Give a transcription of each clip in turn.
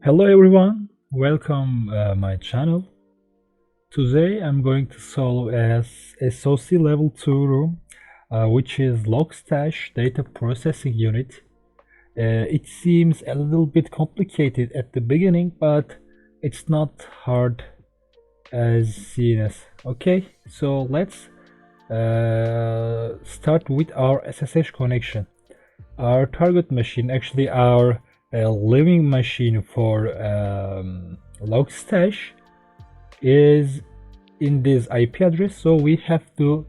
Hello everyone, welcome my channel. Today I'm going to solve a SOC level 2 room, which is Logstash data processing unit. It seems a little bit complicated at the beginning, but it's not hard as seen as. Okay, so let's start with our SSH connection. Our target machine, actually our living machine for Logstash, is in this IP address, so we have to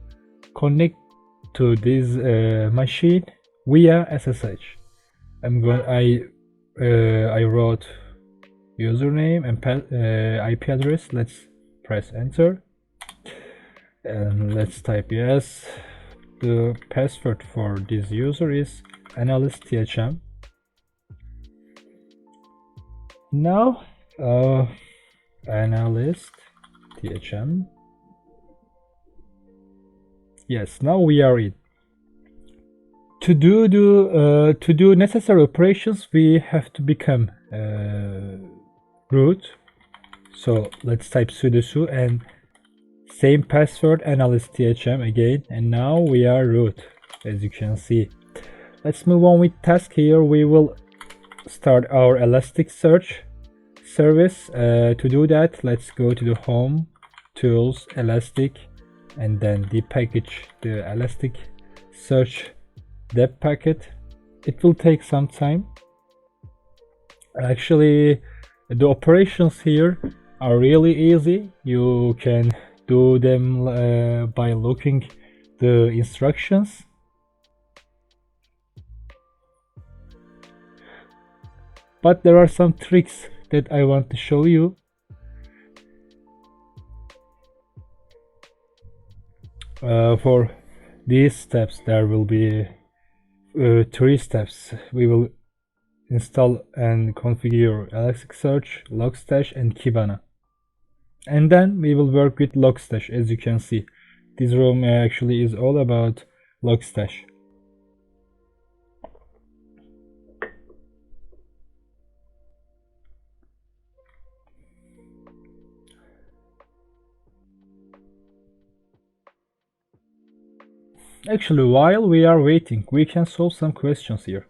connect to this machine via SSH. I wrote username and IP address. Let's press enter and let's type yes. The password for this user is Elasticsearch. Now analyst THM. Yes, now we are in. To do necessary operations, we have to become root. So let's type sudo and same password analyst THM again, and now we are root, as you can see. Let's move on with task. Here we will start our Elasticsearch service. To do that, let's go to the home, tools, elastic, and then the package, the Elasticsearch deb packet. It will take some time. Actually, the operations here are really easy. You can do them by looking the instructions. But there are some tricks that I want to show you. For these steps, there will be 3 steps. We will install and configure Elasticsearch, Logstash, and Kibana. And then we will work with Logstash. As you can see, this room actually is all about Logstash. Actually, while we are waiting, we can solve some questions here.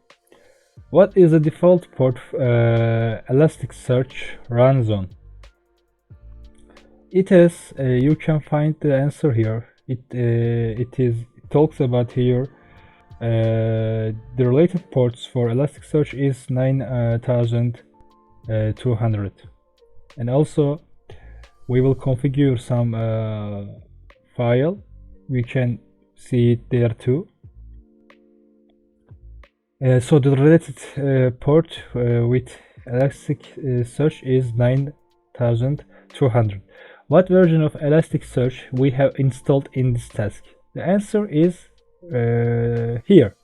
What is the default port Elasticsearch runs on? It is, you can find the answer here. It talks about here the related ports for Elasticsearch is 9200, and also we will configure some file. We can see it there too. So the related port with Elasticsearch is 9200. What version of Elasticsearch we have installed in this task? The answer is here,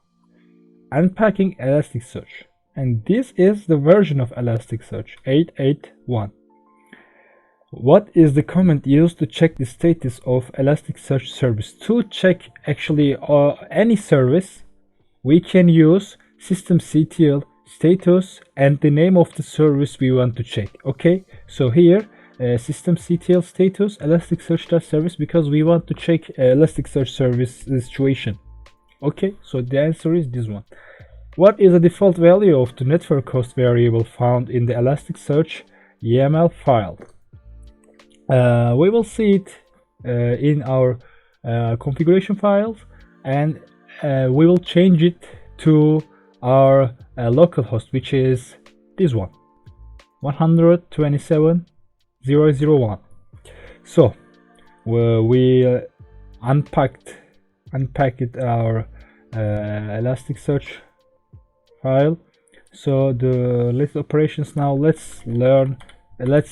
unpacking Elasticsearch, and this is the version of Elasticsearch 881. What is the command used to check the status of Elasticsearch service? To check actually any service, we can use systemctl status and the name of the service we want to check. Okay, so here systemctl status Elasticsearch.service, because we want to check Elasticsearch service situation. Okay, so the answer is this one. What is the default value of the network host variable found in the Elasticsearch YAML file? We will see it in our configuration files, and we will change it to our localhost, which is this one, 127.0.0.1. So we unpacked our Elasticsearch file. So the list operations now, let's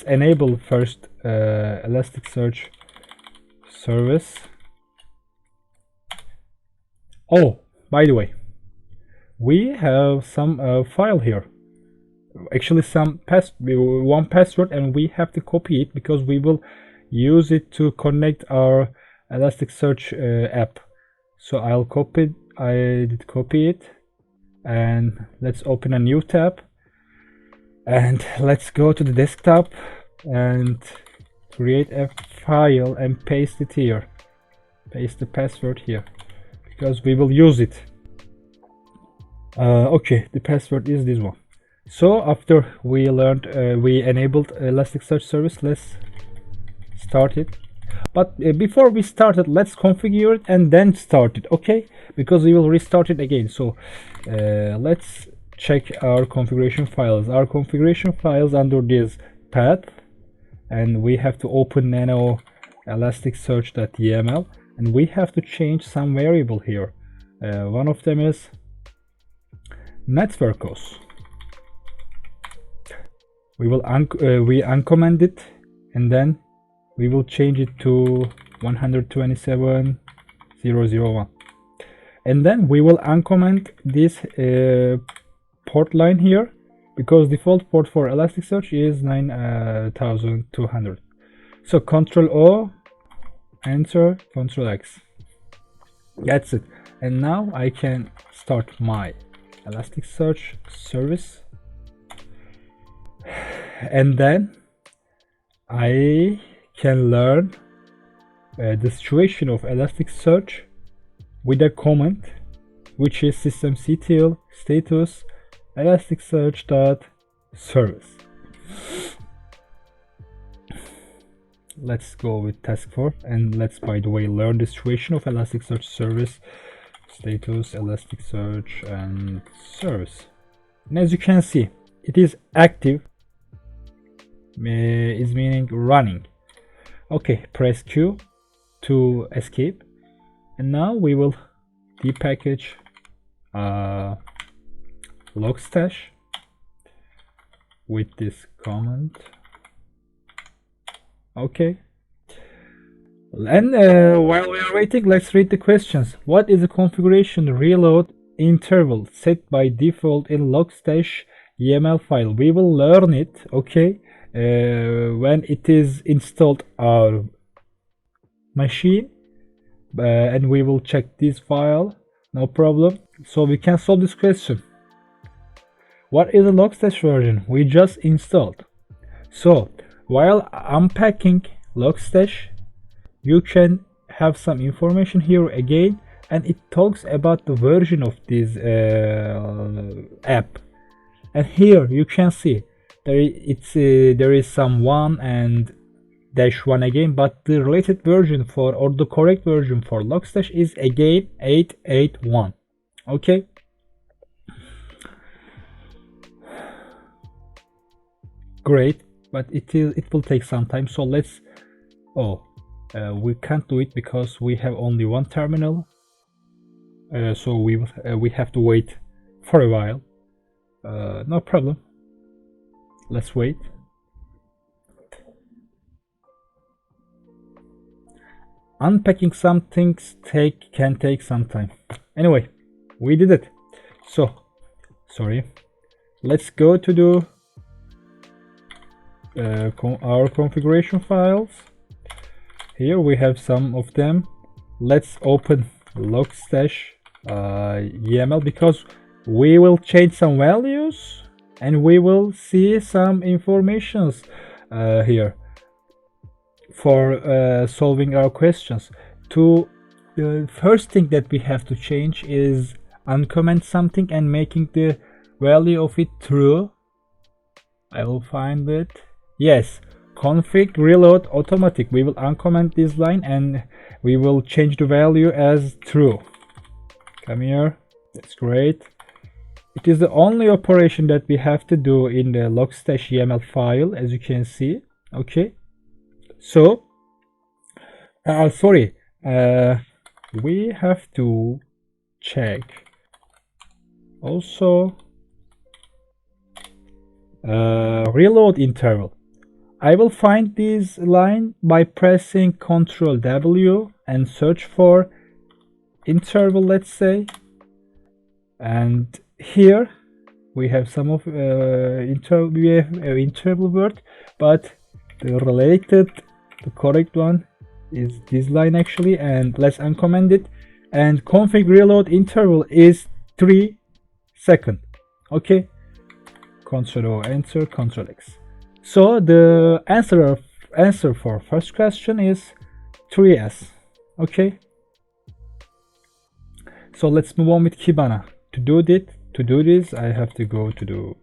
enable first Elasticsearch service. Oh, by the way, we have some file here, actually one password, and we have to copy it because we will use it to connect our Elasticsearch app. So I did copy it, and let's open a new tab. And let's go to the desktop and create a file and paste it here. Paste the password here because we will use it. Okay, the password is this one. So after we learned, we enabled Elasticsearch service, let's start it. But before we start it, let's configure it and then start it, okay? Because we will restart it again. So let's check our configuration files. Our configuration files under this path, and we have to open nano elasticsearch.yml, and we have to change some variable here. One of them is networkos. We will uncomment it, and then we will change it to 127.0.0.1, and then we will uncomment this port line here, because default port for Elasticsearch is 9200. So Ctrl O, enter, Ctrl X. That's it. And now I can start my Elasticsearch service, and then I can learn the situation of Elasticsearch with a command, which is systemctl status elasticsearch.service. Let's go with task 4, and let's, by the way, learn the situation of Elasticsearch service status Elasticsearch and service. And as you can see, it is active, is meaning running. Okay, press Q to escape, and now we will depackage Logstash with this command. Okay, and while we are waiting, let's read the questions. What is the configuration reload interval set by default in Logstash YAML file? We will learn it, okay, when it is installed our machine, and we will check this file, no problem. So we can solve this question. What is the Logstash version we just installed? So while unpacking Logstash, you can have some information here again, and it talks about the version of this app. And here you can see there is some 1 and -1 again, but the related version for, or the correct version for Logstash is again 8.8.1. Okay. Great, but it will take some time. So let's, we can't do it because we have only one terminal. So we have to wait for a while. No problem. Let's wait. Unpacking some things can take some time. Anyway, we did it. So, sorry. Let's go to the our configuration files. Here we have some of them. Let's open Logstash YAML, because we will change some values and we will see some informations here for solving our questions. The first thing that we have to change is uncomment something and making the value of it true. I will find it. Yes, config reload automatic. We will uncomment this line and we will change the value as true. Come here. That's great. It is the only operation that we have to do in the Logstash YAML file, as you can see. Okay. So, sorry. We have to check also reload interval. I will find this line by pressing Ctrl W and search for interval, let's say, and here we have some of interval word, but the correct one is this line actually, and let's uncomment it. And config reload interval is 3 seconds. Okay, Ctrl O, enter, Ctrl X. So the answer for first question is 3S. Okay. So let's move on with Kibana. To do this, I have to go to the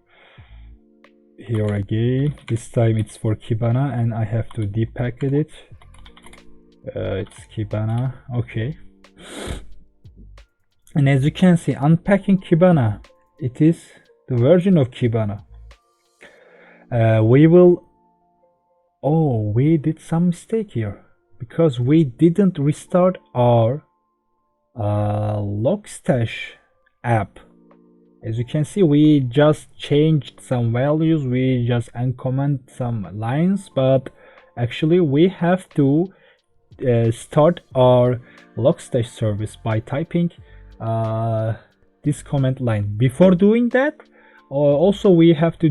here again. This time it's for Kibana, and I have to depacket it. It's Kibana. Okay. And as you can see, unpacking Kibana, it is the version of Kibana. We did some mistake here because we didn't restart our Logstash app. As you can see, we just changed some values, we just uncommented some lines, but actually we have to start our Logstash service by typing this comment line. Before doing that, also we have to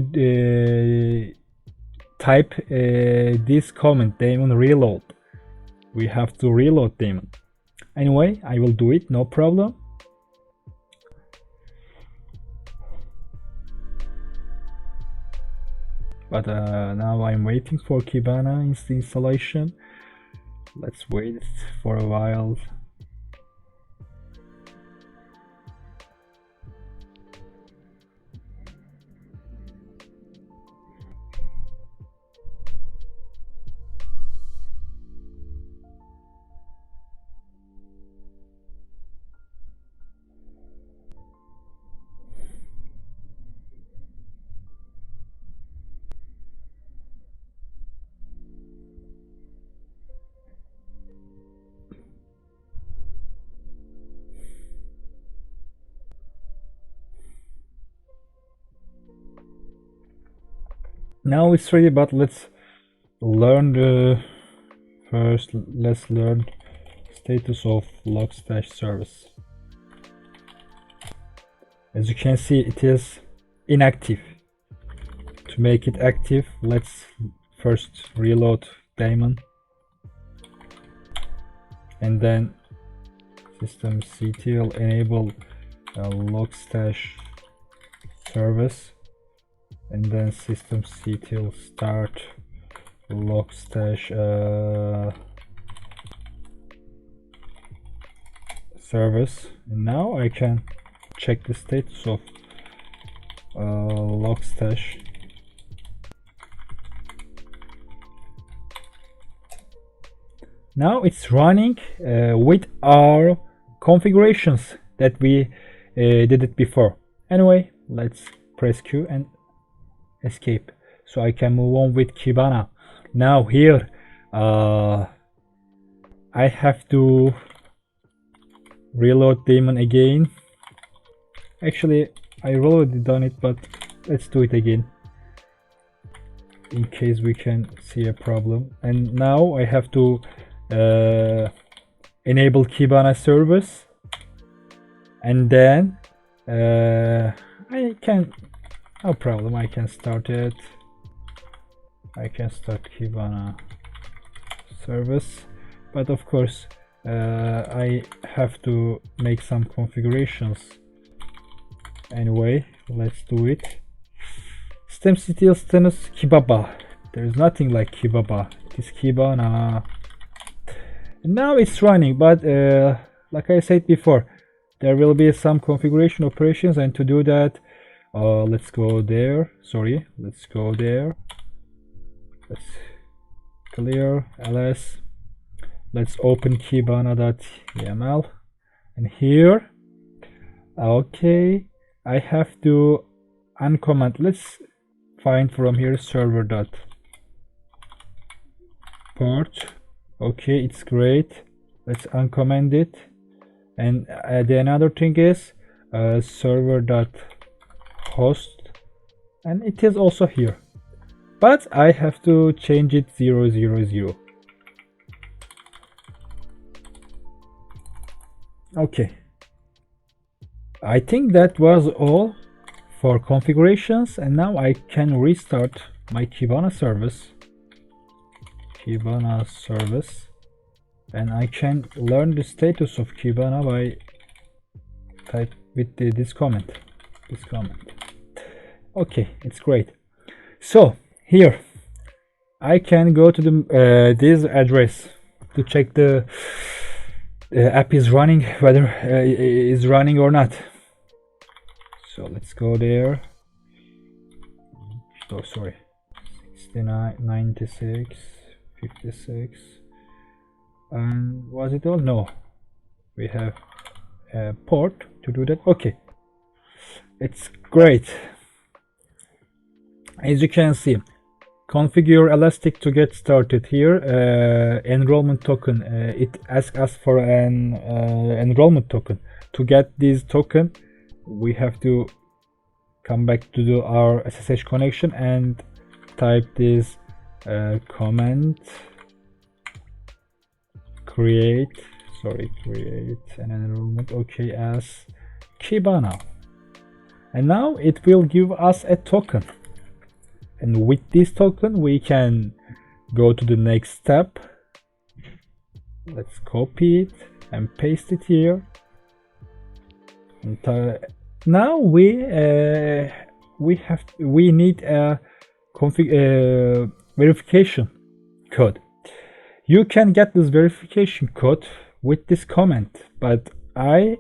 type this comment, daemon reload. We have to reload daemon. Anyway, I will do it, no problem. But now I'm waiting for Kibana installation. Let's wait for a while. Now it's ready, but let's learn let's learn status of Logstash service. As you can see, it is inactive. To make it active, let's first reload daemon and then systemctl enable Logstash service, and then systemctl start Logstash service. And now I can check the status of Logstash. Now it's running with our configurations that we did it before. Anyway, let's press Q and escape so I can move on with Kibana. Now here I have to reload daemon again. Actually I already done it, but let's do it again in case we can see a problem. And now I have to enable Kibana service, and then I can, no problem, I can start it. I can start Kibana service, but of course I have to make some configurations. Anyway, let's do it. Systemctl status Kibaba. There is nothing like Kibaba. It is Kibana. Now it's running, but like I said before, there will be some configuration operations, and to do that, let's go there. Sorry, let's go there. Let's clear ls. Let's open kibana.yml, and here, okay, I have to uncomment. Let's find from here server.port. Okay, it's great. Let's uncomment it. And the another thing is server.host, and it is also here, but I have to change it 000. Okay, I think that was all for configurations, and now I can restart my Kibana service. And I can learn the status of Kibana by type with this comment. Okay, it's great. So here I can go to the this address to check the app is running, whether is running or not. So let's go there. Oh, sorry, 69, 96, 56, and was it all? No, we have a port to do that. Okay, it's great. As you can see, configure Elastic to get started. Here enrollment token, it asks us for an enrollment token. To get this token, we have to come back to our SSH connection and type this comment create an enrollment, okay, as Kibana, and now it will give us a token. And with this token we can go to the next step. Let's copy it and paste it here. And now we need a verification code. You can get this verification code with this comment, but I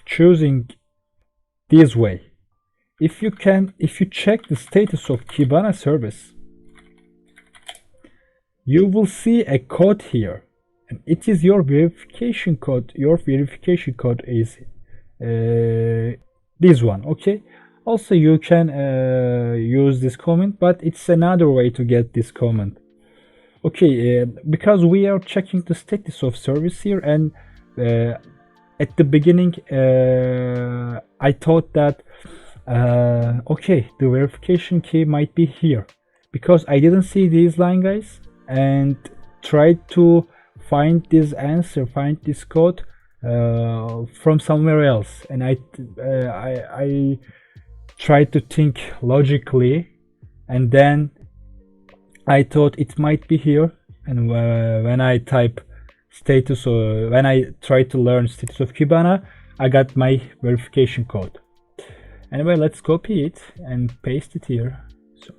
choosing this way. If you check the status of Kibana service, you will see a code here, and it is your verification code. Your verification code is this one. Okay, also you can use this comment, but it's another way to get this comment. Okay, because we are checking the status of service here, and at the beginning I thought that okay, the verification key might be here, because I didn't see this line, guys, and tried to find this answer, find this code from somewhere else, and I tried to think logically, and then I thought it might be here, and when I type status, or when I try to learn status of Kibana, I got my verification code. Anyway, let's copy it and paste it here. So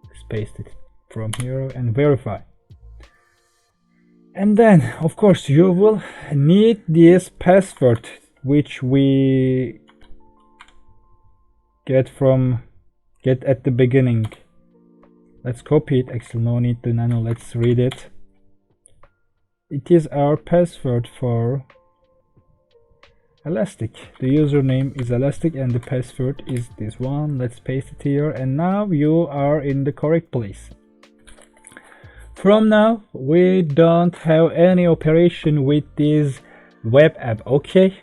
let's paste it from here and verify. And then, of course, you will need this password, which we get at the beginning. Let's copy it. Actually, no need to nano. Let's read it. It is our password for Elastic. The username is Elastic and the password is this one. Let's paste it here, and now you are in the correct place. From now we don't have any operation with this web app. Okay,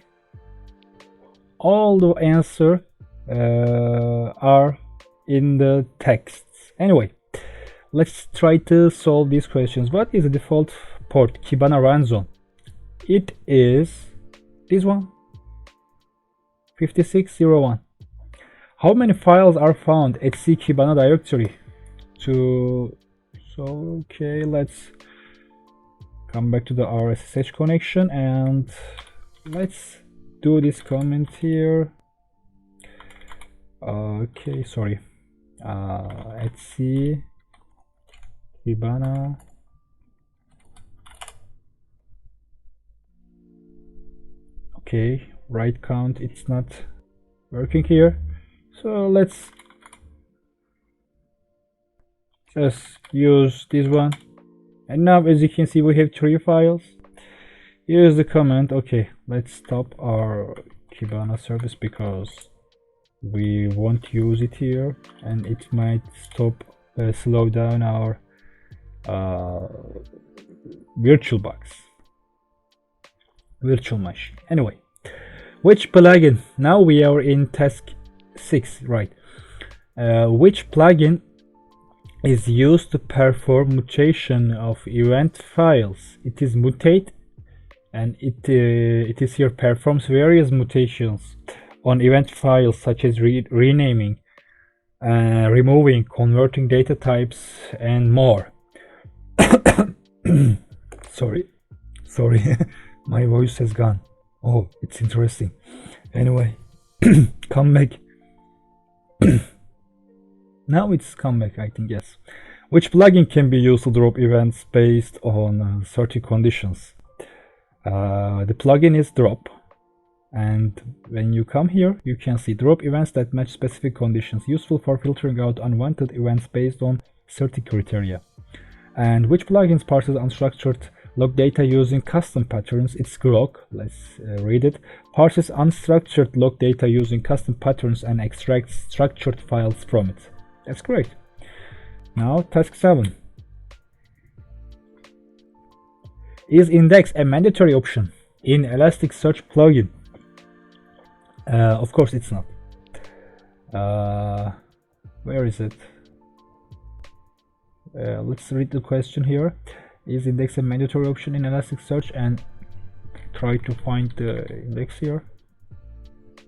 all the answer are in the texts. Anyway, let's try to solve these questions. What is the default port Kibana run zone? It is this one, 5601. How many files are found at C Kibana directory? Okay, let's come back to the RSSH connection and let's do this comment here. Okay, sorry. At C Kibana okay, right count, it's not working here, so let's just use this one. And now, as you can see, we have 3 files. Use the command. Okay, let's stop our Kibana service because we won't use it here, and it might slow down our virtual machine. Anyway, which plugin? Now we are in task 6, right? Which plugin is used to perform mutation of event files? It is mutate, and it is here performs various mutations on event files, such as renaming, removing, converting data types, and more. sorry my voice has gone. Oh, it's interesting. Anyway, come back. Now it's come back, I think. Yes. Which plugin can be used to drop events based on certain conditions? The plugin is drop, and when you come here you can see drop events that match specific conditions, useful for filtering out unwanted events based on certain criteria. And which plugins parses unstructured log data using custom patterns? It's Grok. Let's read it. Parses unstructured log data using custom patterns and extracts structured files from it. That's great. Now task 7. Is index a mandatory option in Elasticsearch plugin? Of course it's not. Where is it? Let's read the question here. Is index a mandatory option in Elasticsearch, and try to find the index here.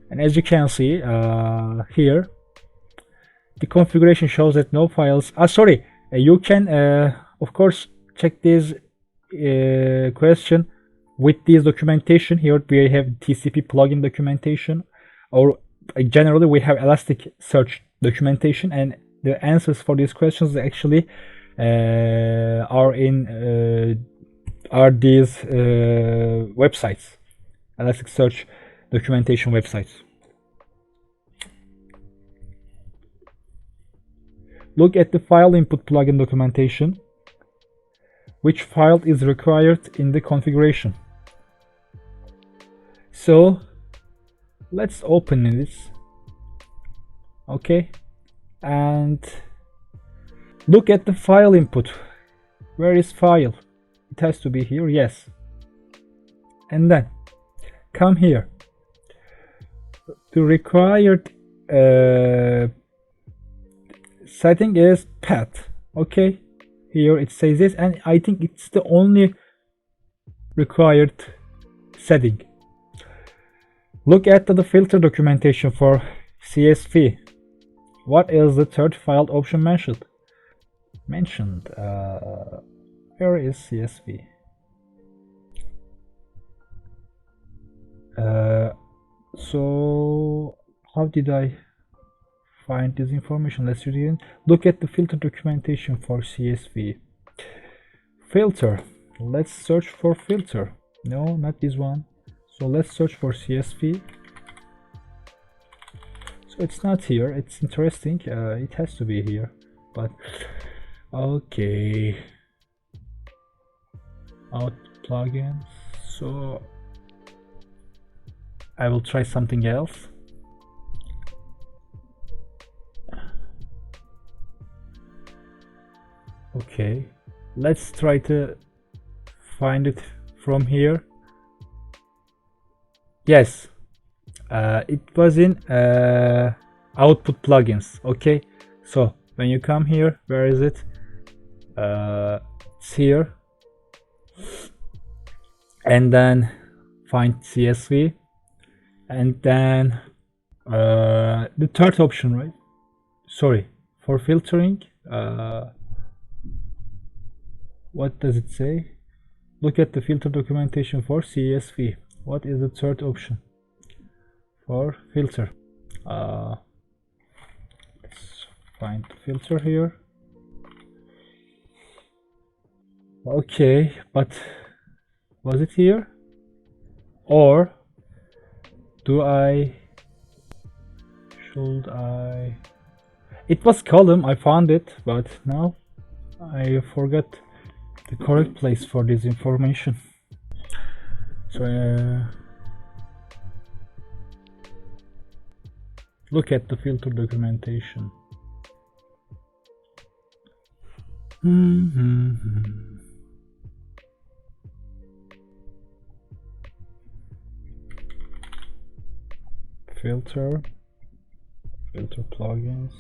And as you can see here, the configuration shows that no files. You can of course check this question with this documentation. Here we have TCP plugin documentation, or generally we have Elasticsearch documentation, and the answers for these questions actually are these websites, Elasticsearch documentation websites. Look at the file input plugin documentation. Which file is required in the configuration? So let's open this, okay, and look at the file input. Where is file? It has to be here, yes. And then come here. The required setting is path, okay. Here it says this, and I think it's the only required setting. Look at the filter documentation for CSV. What is the third file option mentioned? Where is CSV? So how did I find this information? Let's read it. Look at the filter documentation for CSV. Filter. Let's search for filter. No, not this one. So let's search for CSV. So it's not here. It's interesting. It has to be here. But okay. Out plugins. So I will try something else. Okay, let's try to find it from here. Yes, it was in output plugins. Okay, so when you come here, where is it? It's here, and then find CSV, and then the third option, right? Sorry, for filtering. What does it say? Look at the filter documentation for CSV. What is the third option for filter? Let's find the filter here. Okay, but was it here? Or should I? It was column, I found it, but now I forgot the correct place for this information. So look at the filter documentation. Filter plugins.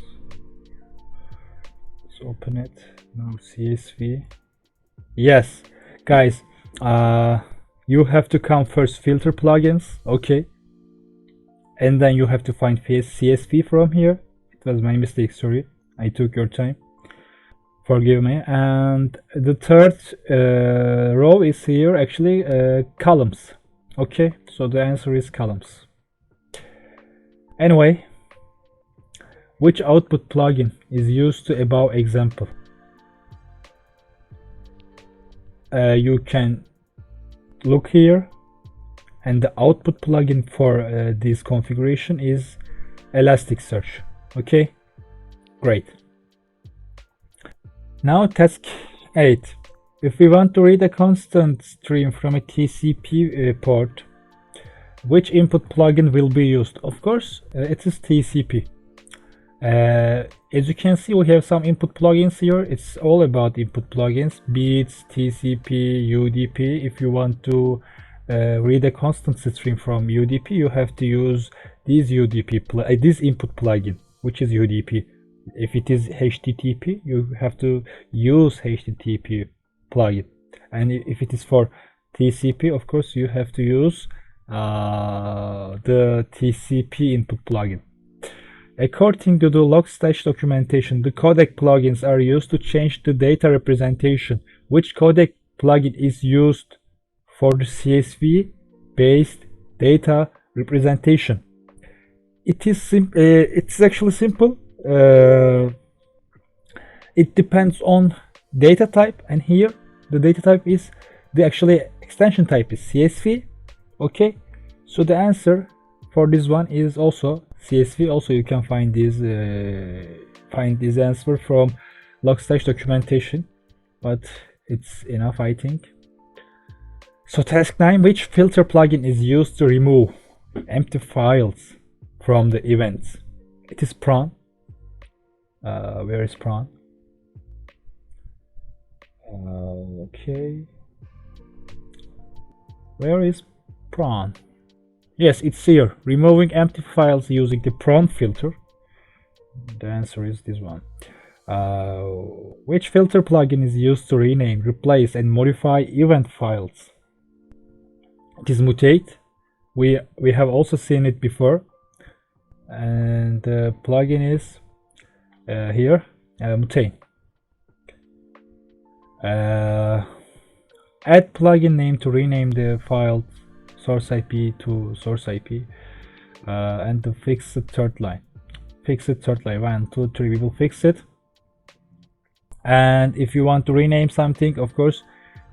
Let's open it now. CSV. Yes, guys, you have to come first filter plugins, okay, and then you have to find CSV from here. It was my mistake, sorry, I took your time, forgive me. And the third row is here, actually columns. Okay, so the answer is columns. Anyway, Which output plugin is used to above example? You can look here, and the output plugin for this configuration is Elasticsearch. Okay, great. Now task 8. If we want to read a constant stream from a TCP port, which input plugin will be used? Of course, it is TCP. As you can see, we have some input plugins here. It's all about input plugins, beats, TCP, UDP. If you want to read a constant stream from UDP, you have to use this this input plugin, which is UDP. If it is HTTP, you have to use HTTP plugin, and if it is for TCP, of course, you have to use the TCP input plugin. According to the Logstash documentation, the codec plugins are used to change the data representation. Which codec plugin is used for the CSV based data representation? It's actually simple. It depends on data type, and here the data type is the actually extension type is CSV. Okay, so the answer for this one is also CSV. Also, you can find this answer from Logstash documentation, but it's enough, I think. So task 9, which filter plugin is used to remove empty files from the events? It is prawn. Where is prawn? Okay, where is prawn? Yes, it's here. Removing empty files using the prawn filter. The answer is this one. Which filter plugin is used to rename, replace, and modify event files? It is mutate. We have also seen it before, and the plugin is here, mutate. Add plugin name to rename the file source IP to source IP, and to fix the third line. Fix it third line. 1, 2, 3. We will fix it. And if you want to rename something, of course,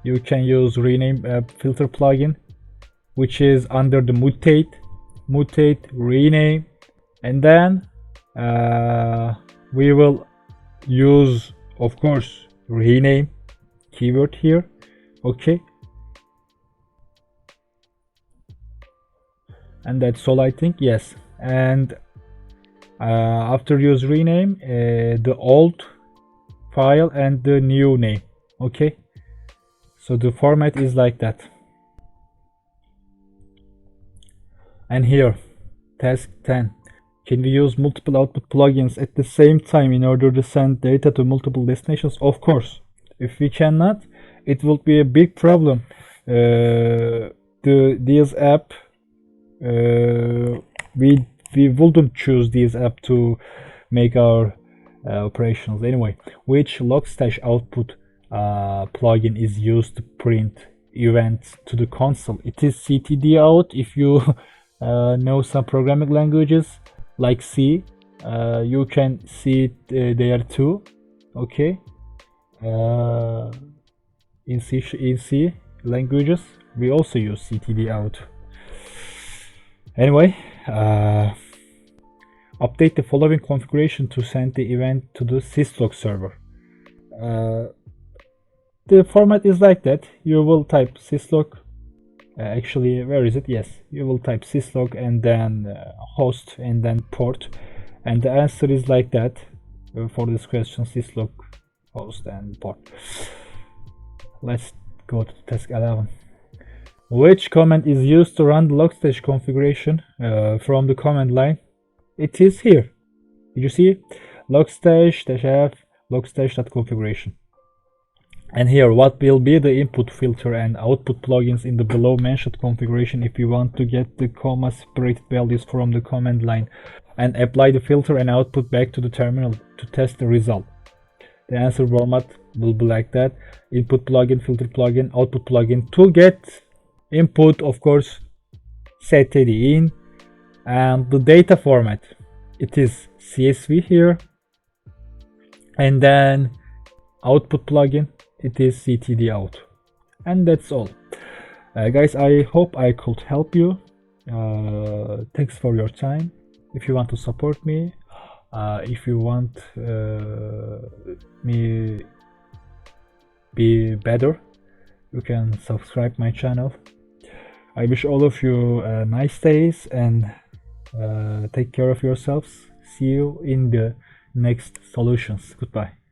you can use rename filter plugin, which is under the mutate, rename, and then we will use, of course, rename keyword here. Okay, and that's all, I think. Yes, and after use rename the old file and the new name. Okay, so the format is like that. And here, task 10. Can we use multiple output plugins at the same time in order to send data to multiple destinations? Of course. If we cannot, it will be a big problem. This app, we wouldn't choose this app to make our operations anyway. Which Logstash output plugin is used to print events to the console? It is CTD out. If you know some programming languages like C, you can see it there too. Okay, in C languages we also use CTD out. Anyway, update the following configuration to send the event to the syslog server. The format is like that. You will type syslog. Actually, where is it? Yes, you will type syslog and then host and then port, and the answer is like that for this question: syslog, host, and port. Let's go to task 11. Which command is used to run the Logstash configuration from the command line? It is here. Did you see? Logstash-f logstash.configuration. And here, what will be the input filter and output plugins in the below mentioned configuration if you want to get the comma separated values from the command line and apply the filter and output back to the terminal to test the result? The answer format will be like that: input plugin, filter plugin, output plugin. To get input, of course, set in, and the data format. it is CSV here, and then output plugin, it is CTD out, and that's all. Guys, I hope I could help you. Thanks for your time. If you want to support me, if you want me be better, you can subscribe my channel. I wish all of you nice days, and take care of yourselves. See you in the next solutions. Goodbye.